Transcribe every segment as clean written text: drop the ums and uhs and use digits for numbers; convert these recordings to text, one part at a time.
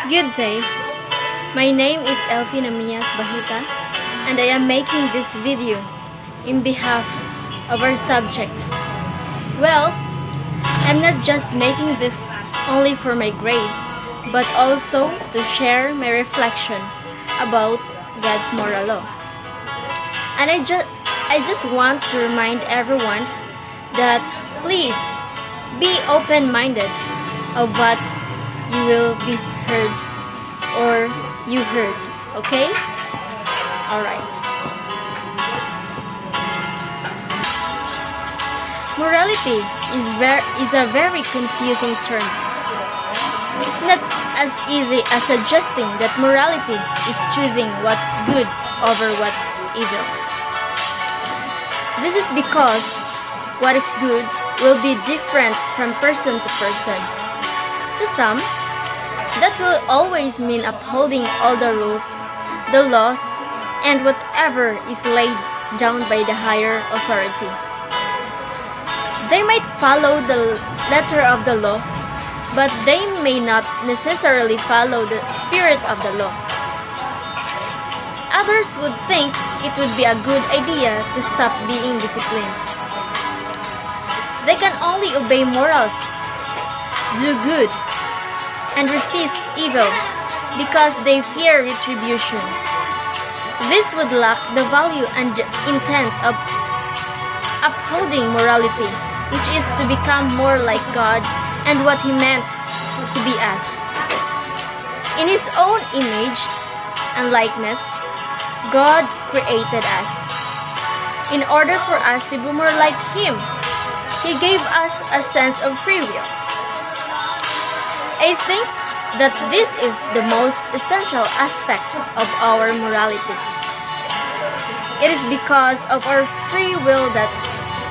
Good day. My name is Elfina Mias Bahita, and I am making this video in behalf of our subject. Well, I'm not just making this only for my grades, but also to share my reflection about God's moral law. And I just want to remind everyone that please be open-minded of what you will be heard or you heard, okay? Alright. Morality is a very confusing term. It's not as easy as suggesting that morality is choosing what's good over what's evil. This is because what is good will be different from person to person. To some, that will always mean upholding all the rules, the laws, and whatever is laid down by the higher authority. They might follow the letter of the law, but they may not necessarily follow the spirit of the law. Others would think it would be a good idea to stop being disciplined. They can only obey morals, do good, and resist evil because they fear retribution. This would lack the value and intent of upholding morality, which is to become more like God and what He meant to be as. In His own image and likeness, God created us. In order for us to be more like Him, He gave us a sense of free will. I think that this is the most essential aspect of our morality. It is because of our free will that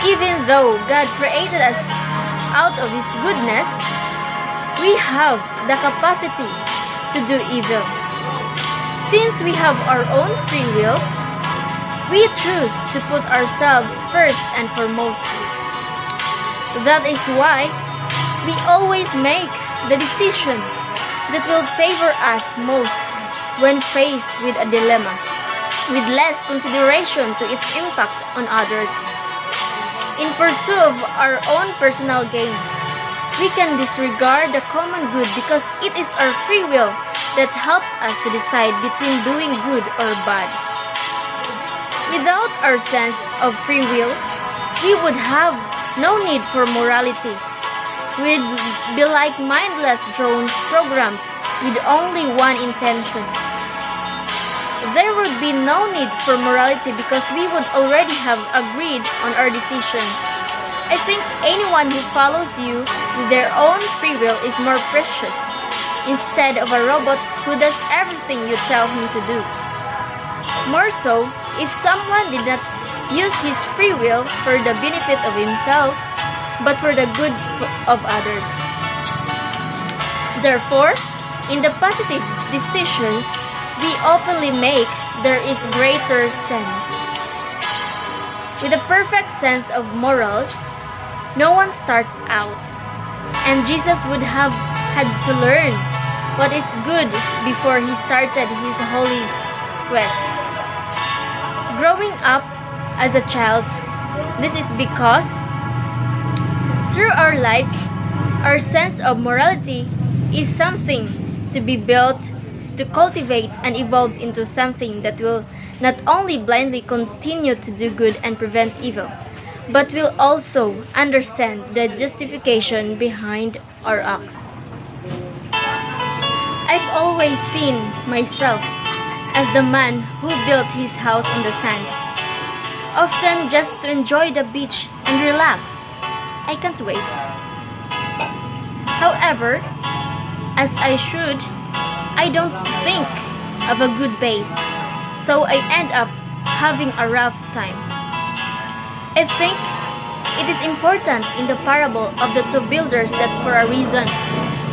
even though God created us out of His goodness, we have the capacity to do evil. Since we have our own free will, we choose to put ourselves first and foremost. That is why we always make the decision that will favor us most when faced with a dilemma, with less consideration to its impact on others. In pursuit of our own personal gain, we can disregard the common good because it is our free will that helps us to decide between doing good or bad. Without our sense of free will, we would have no need for morality. We'd be like mindless drones programmed with only one intention. There would be no need for morality because we would already have agreed on our decisions. I think anyone who follows you with their own free will is more precious, instead of a robot who does everything you tell him to do. More so, if someone did not use his free will for the benefit of himself, but for the good of others. Therefore, in the positive decisions we openly make, there is greater sense. With a perfect sense of morals, no one starts out, and Jesus would have had to learn what is good before He started His holy quest. Growing up as a child, this is because through our lives, our sense of morality is something to be built, to cultivate and evolve into something that will not only blindly continue to do good and prevent evil, but will also understand the justification behind our acts. I've always seen myself as the man who built his house on the sand, often just to enjoy the beach and relax. I can't wait. However, as I should, I don't think of a good base, so I end up having a rough time. I think it is important in the parable of the two builders that for a reason,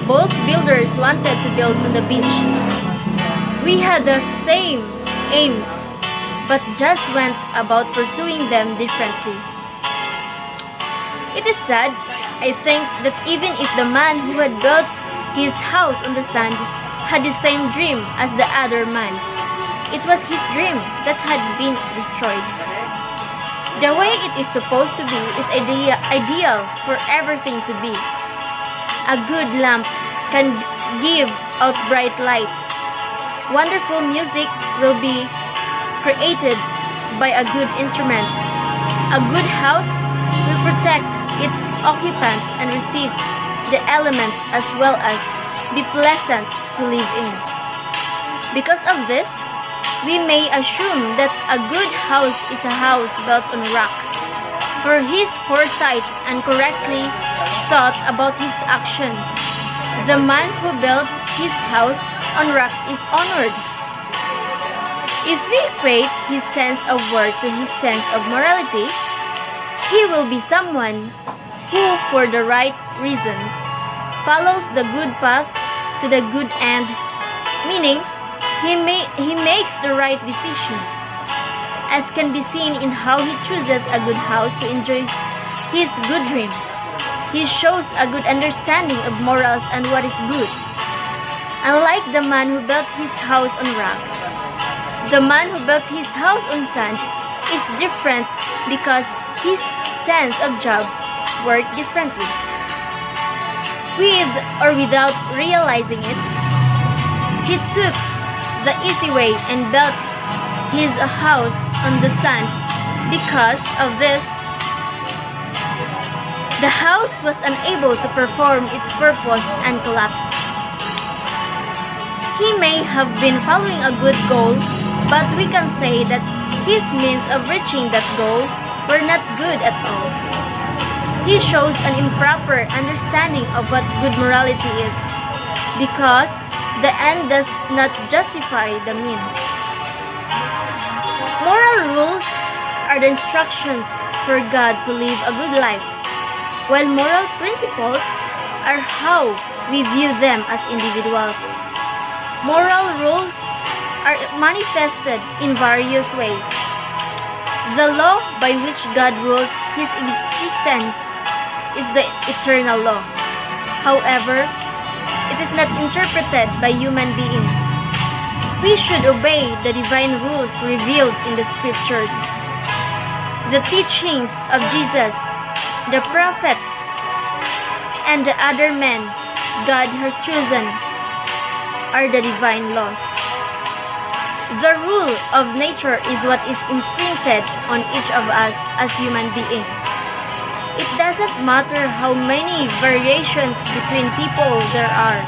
both builders wanted to build on the beach. We had the same aims, but just went about pursuing them differently. It is sad, I think, that even if the man who had built his house on the sand had the same dream as the other man. It was his dream that had been destroyed. The way it is supposed to be is ideal for everything to be. A good lamp can give out bright light. Wonderful music will be created by a good instrument. A good house will protect its occupants and resist the elements as well as be pleasant to live in. Because of this, we may assume that a good house is a house built on rock. For his foresight and correctly thought about his actions, the man who built his house on rock is honored. If we equate his sense of worth to his sense of morality, he will be someone who, for the right reasons, follows the good path to the good end, meaning he makes the right decision, as can be seen in how he chooses a good house to enjoy his good dream. He shows a good understanding of morals and what is good. Unlike the man who built his house on rock, the man who built his house on sand is different because his sense of job worked differently. With or without realizing it, he took the easy way and built his house on the sand. Because of this, the house was unable to perform its purpose and collapsed. He may have been following a good goal, but we can say that his means of reaching that goal were not good at all. He shows an improper understanding of what good morality is, because the end does not justify the means. Moral rules are the instructions for God to live a good life, while moral principles are how we view them as individuals. Moral rules are manifested in various ways. The law by which God rules his existence is the eternal law. However, it is not interpreted by human beings. We should obey the divine rules revealed in the scriptures. The teachings of Jesus, the prophets, and the other men God has chosen are the divine laws. The rule of nature is what is imprinted on each of us as human beings. It doesn't matter how many variations between people there are.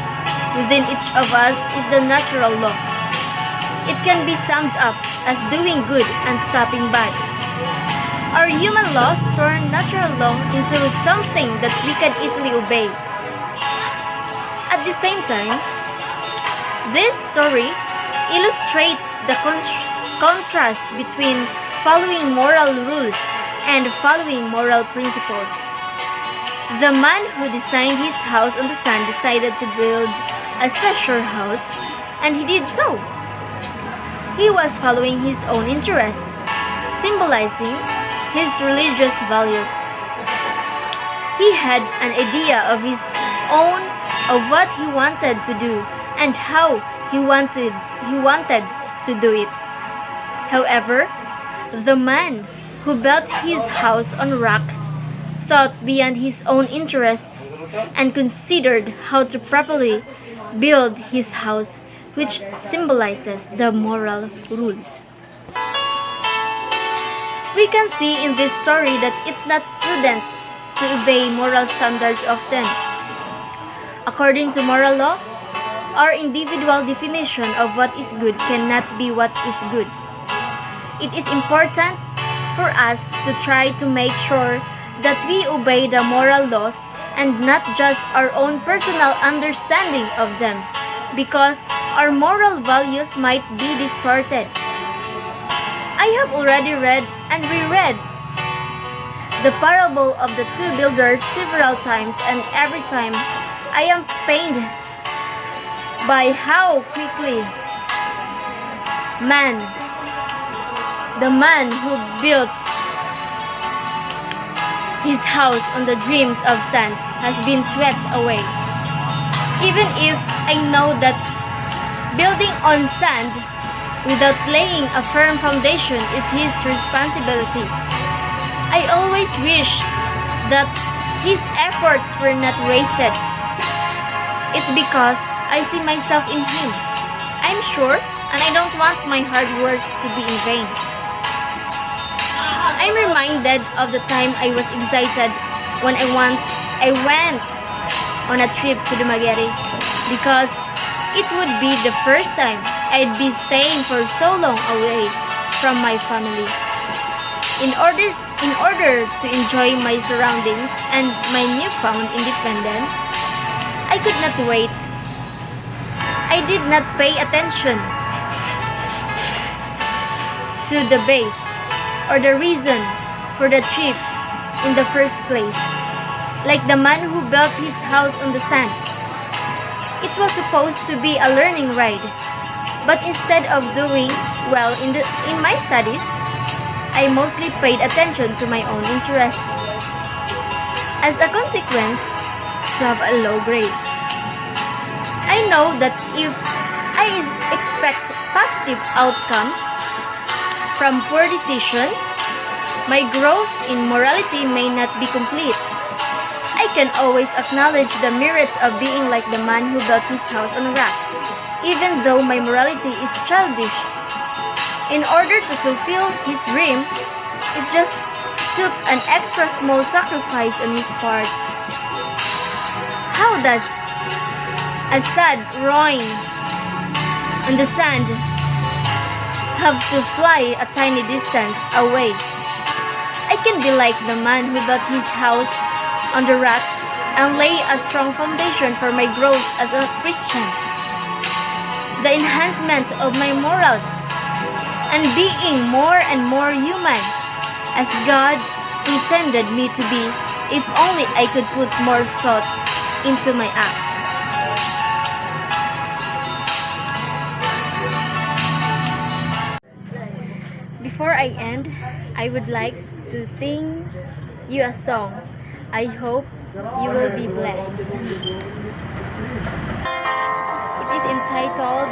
Within each of us is the natural law. It can be summed up as doing good and stopping bad. Our human laws turn natural law into something that we can easily obey. At the same time, this story illustrates the contrast between following moral rules and following moral principles. The man who designed his house on the sand decided to build a treasure house, and he did so. He was following his own interests, symbolizing his religious values. He had an idea of his own of what he wanted to do and how he wanted to do it. However, the man who built his house on rock thought beyond his own interests and considered how to properly build his house, which symbolizes the moral rules. We can see in this story that it's not prudent to obey moral standards often. According to moral law, our individual definition of what is good cannot be what is good. It is important for us to try to make sure that we obey the moral laws and not just our own personal understanding of them, because our moral values might be distorted. I have already read and reread the parable of the two builders several times, and every time I am pained by how quickly the man who built his house on the dreams of sand has been swept away. Even if I know that Building on sand without laying a firm foundation is his responsibility. I always wish that his efforts were not wasted. It's because I see myself in him. I'm sure, and I don't want my hard work to be in vain. I'm reminded of the time I was excited when I went on a trip to Dumaguete because it would be the first time I'd be staying for so long away from my family. In order to enjoy my surroundings and my newfound independence, I could not wait. I did not pay attention to the base or the reason for the trip in the first place. Like the man who built his house on the sand. It was supposed to be a learning ride, but instead of doing well in my studies, I mostly paid attention to my own interests. As a consequence, to have a low grades. I know that if I expect positive outcomes from poor decisions, my growth in morality may not be complete. I can always acknowledge the merits of being like the man who built his house on a rock, even though my morality is childish. In order to fulfill his dream, it just took an extra small sacrifice on his part. How does a sad rowing on the sand have to fly a tiny distance away? I can be like the man who built his house on the rock and lay a strong foundation for my growth as a Christian. The enhancement of my morals and being more and more human as God intended me to be if only I could put more thought into my acts. Before I end, I would like to sing you a song. I hope you will be blessed. It is entitled